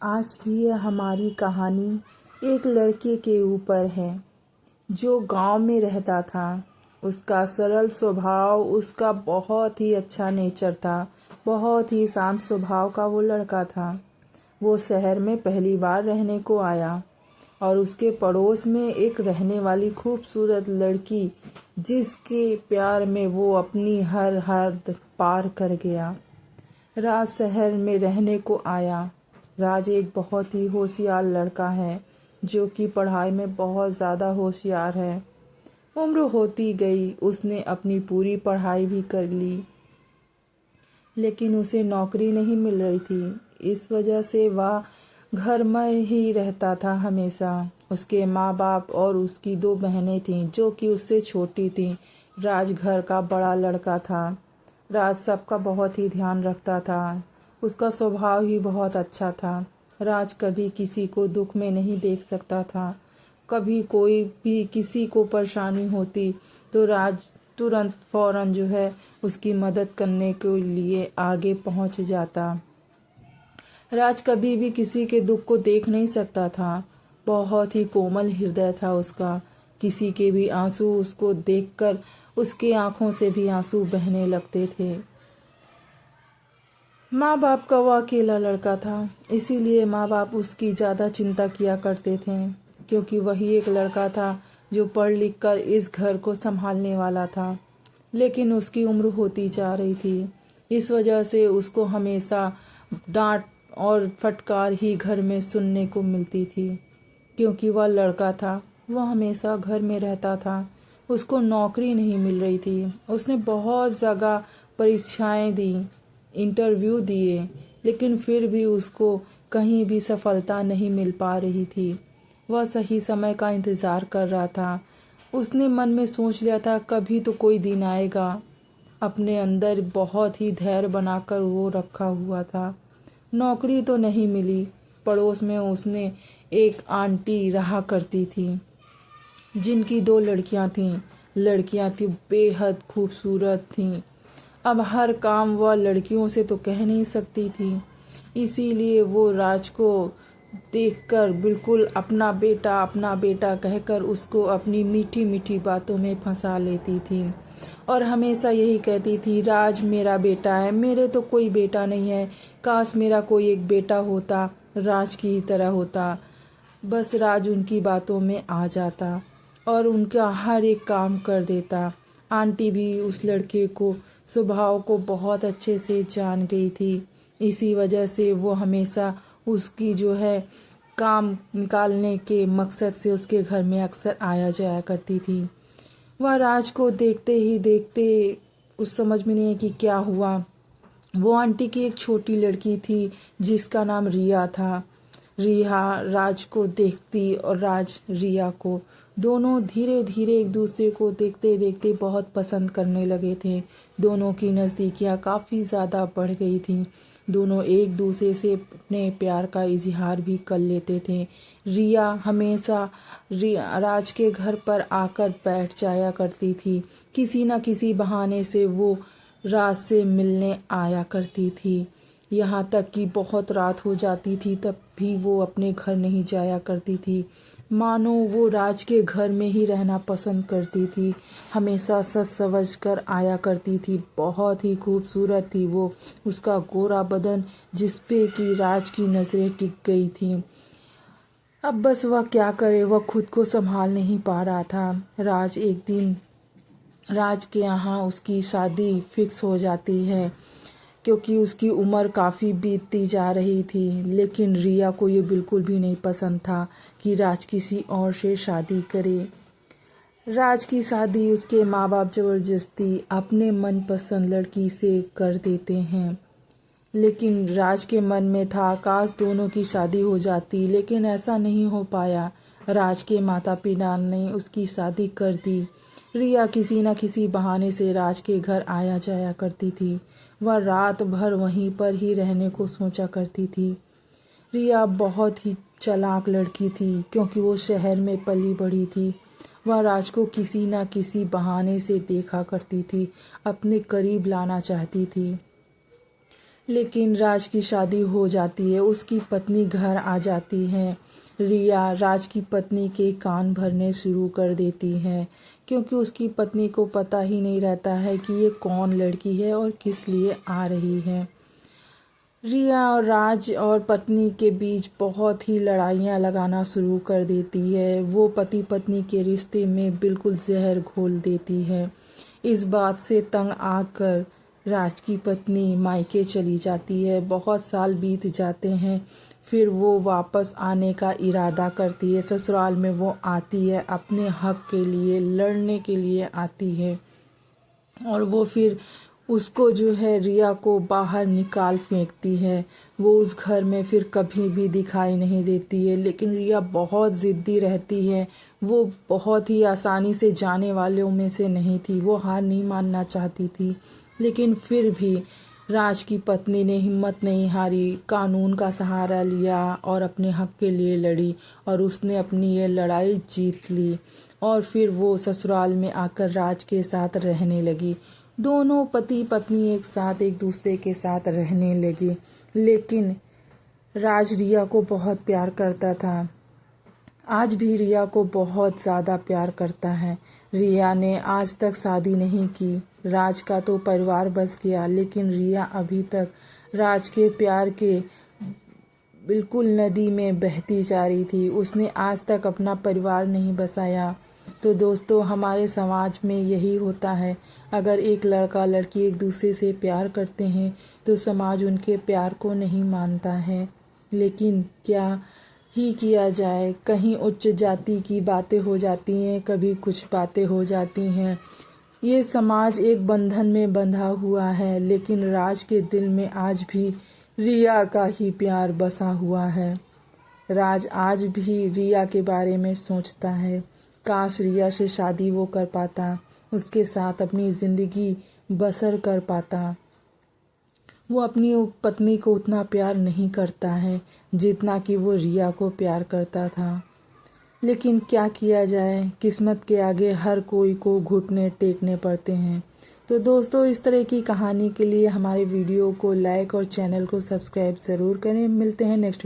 आज की ये हमारी कहानी एक लड़के के ऊपर है जो गांव में रहता था। उसका सरल स्वभाव, उसका बहुत ही अच्छा नेचर था। बहुत ही शांत स्वभाव का वो लड़का था। वो शहर में पहली बार रहने को आया और उसके पड़ोस में एक रहने वाली खूबसूरत लड़की, जिसके प्यार में वो अपनी हर हद पार कर गया। राज शहर में रहने को आया। राज एक बहुत ही होशियार लड़का है जो कि पढ़ाई में बहुत ज़्यादा होशियार है। उम्र होती गई, उसने अपनी पूरी पढ़ाई भी कर ली, लेकिन उसे नौकरी नहीं मिल रही थी। इस वजह से वह घर में ही रहता था हमेशा। उसके माँ बाप और उसकी 2 बहनें थीं जो कि उससे छोटी थीं। राज घर का बड़ा लड़का था। राज सबका बहुत ही ध्यान रखता था। उसका स्वभाव ही बहुत अच्छा था। राज कभी किसी को दुख में नहीं देख सकता था। कभी कोई भी किसी को परेशानी होती तो राज तुरंत फौरन उसकी मदद करने के लिए आगे पहुंच जाता। राज कभी भी किसी के दुख को देख नहीं सकता था। बहुत ही कोमल हृदय था उसका। किसी के भी आंसू उसको देखकर उसकी आंखों से भी आंसू बहने लगते थे। माँ बाप का वो अकेला लड़का था, इसीलिए माँ बाप उसकी ज़्यादा चिंता किया करते थे, क्योंकि वही एक लड़का था जो पढ़ लिख कर इस घर को संभालने वाला था। लेकिन उसकी उम्र होती जा रही थी। इस वजह से उसको हमेशा डांट और फटकार ही घर में सुनने को मिलती थी, क्योंकि वह लड़का था। वह हमेशा घर में रहता था। उसको नौकरी नहीं मिल रही थी। उसने बहुत जगह परीक्षाएं दी, इंटरव्यू दिए, लेकिन फिर भी उसको कहीं भी सफलता नहीं मिल पा रही थी। वह सही समय का इंतज़ार कर रहा था। उसने मन में सोच लिया था कभी तो कोई दिन आएगा। अपने अंदर बहुत ही धैर्य बनाकर वो रखा हुआ था। नौकरी तो नहीं मिली। पड़ोस में उसने एक आंटी रहा करती थी, जिनकी 2 लड़कियां थीं। लड़कियां थी बेहद खूबसूरत थीं। अब हर काम वह लड़कियों से तो कह नहीं सकती थी, इसीलिए वो राज को देखकर बिल्कुल अपना बेटा कहकर उसको अपनी मीठी मीठी बातों में फंसा लेती थी और हमेशा यही कहती थी, राज मेरा बेटा है, मेरे तो कोई बेटा नहीं है। काश मेरा कोई एक बेटा होता, राज की तरह होता। बस राज उनकी बातों में आ जाता और उनका हर एक काम कर देता। आंटी भी उस लड़के को स्वभाव को बहुत अच्छे से जान गई थी। इसी वजह से वो हमेशा उसकी काम निकालने के मकसद से उसके घर में अक्सर आया जाया करती थी। वह राज को देखते ही देखते कुछ समझ में नहीं है कि क्या हुआ। वो आंटी की एक छोटी लड़की थी जिसका नाम रिया था। रिया राज को देखती और राज रिया को, दोनों धीरे धीरे एक दूसरे को देखते देखते बहुत पसंद करने लगे थे। दोनों की नज़दीकियाँ काफ़ी ज़्यादा बढ़ गई थीं। दोनों एक दूसरे से अपने प्यार का इजहार भी कर लेते थे। रिया हमेशा राज के घर पर आकर बैठ जाया करती थी। किसी न किसी बहाने से वो राज से मिलने आया करती थी। यहाँ तक कि बहुत रात हो जाती थी तब भी वो अपने घर नहीं जाया करती थी। मानो वो राज के घर में ही रहना पसंद करती थी। हमेशा सज सवज कर आया करती थी। बहुत ही खूबसूरत थी वो। उसका गोरा बदन जिस पे कि राज की नज़रें टिक गई थी। अब बस वह क्या करे, वह खुद को संभाल नहीं पा रहा था। एक दिन राज के यहाँ उसकी शादी फिक्स हो जाती है, क्योंकि उसकी उम्र काफ़ी बीतती जा रही थी। लेकिन रिया को ये बिल्कुल भी नहीं पसंद था कि राज किसी और से शादी करे। राज की शादी उसके माँ बाप ज़बरदस्ती अपने मनपसंद लड़की से कर देते हैं। लेकिन राज के मन में था काश दोनों की शादी हो जाती, लेकिन ऐसा नहीं हो पाया। राज के माता पिता ने उसकी शादी कर दी। रिया किसी न किसी बहाने से राज के घर आया जाया करती थी। वह रात भर वहीं पर ही रहने को सोचा करती थी। रिया बहुत ही चालाक लड़की थी, क्योंकि वो शहर में पली बड़ी थी। वह राज को किसी न किसी बहाने से देखा करती थी, अपने करीब लाना चाहती थी। लेकिन राज की शादी हो जाती है, उसकी पत्नी घर आ जाती है। रिया राज की पत्नी के कान भरने शुरू कर देती है, क्योंकि उसकी पत्नी को पता ही नहीं रहता है कि ये कौन लड़की है और किस लिए आ रही है। रिया और राज और पत्नी के बीच बहुत ही लड़ाइयाँ लगाना शुरू कर देती है। वो पति पत्नी के रिश्ते में बिल्कुल जहर घोल देती है। इस बात से तंग आकर राज की पत्नी मायके चली जाती है। बहुत साल बीत जाते हैं, फिर वो वापस आने का इरादा करती है। ससुराल में वो आती है, अपने हक के लिए लड़ने के लिए आती है, और वो फिर उसको जो है रिया को बाहर निकाल फेंकती है। वो उस घर में फिर कभी भी दिखाई नहीं देती है। लेकिन रिया बहुत ज़िद्दी रहती है। वो बहुत ही आसानी से जाने वालों में से नहीं थी। वो हार नहीं मानना चाहती थी, लेकिन फिर भी राज की पत्नी ने हिम्मत नहीं हारी, कानून का सहारा लिया और अपने हक के लिए लड़ी, और उसने अपनी ये लड़ाई जीत ली। और फिर वो ससुराल में आकर राज के साथ रहने लगी। दोनों पति पत्नी एक साथ एक दूसरे के साथ रहने लगे। लेकिन राज रिया को बहुत प्यार करता था, आज भी रिया को बहुत ज़्यादा प्यार करता है। रिया ने आज तक शादी नहीं की। राज का तो परिवार बस गया, लेकिन रिया अभी तक राज के प्यार के बिल्कुल नदी में बहती जा रही थी। उसने आज तक अपना परिवार नहीं बसाया। तो दोस्तों, हमारे समाज में यही होता है। अगर एक लड़का लड़की एक दूसरे से प्यार करते हैं तो समाज उनके प्यार को नहीं मानता है। लेकिन क्या ही किया जाए, कहीं उच्च जाति की बातें हो जाती हैं, कभी कुछ बातें हो जाती हैं। ये समाज एक बंधन में बंधा हुआ है, लेकिन राज के दिल में आज भी रिया का ही प्यार बसा हुआ है। राज आज भी रिया के बारे में सोचता है। काश रिया से शादी वो कर पाता, उसके साथ अपनी ज़िंदगी बसर कर पाता। वो अपनी पत्नी को उतना प्यार नहीं करता है जितना कि वो रिया को प्यार करता था। लेकिन क्या किया जाए, किस्मत के आगे हर कोई को घुटने टेकने पड़ते हैं। तो दोस्तों, इस तरह की कहानी के लिए हमारे वीडियो को लाइक और चैनल को सब्सक्राइब ज़रूर करें। मिलते हैं नेक्स्ट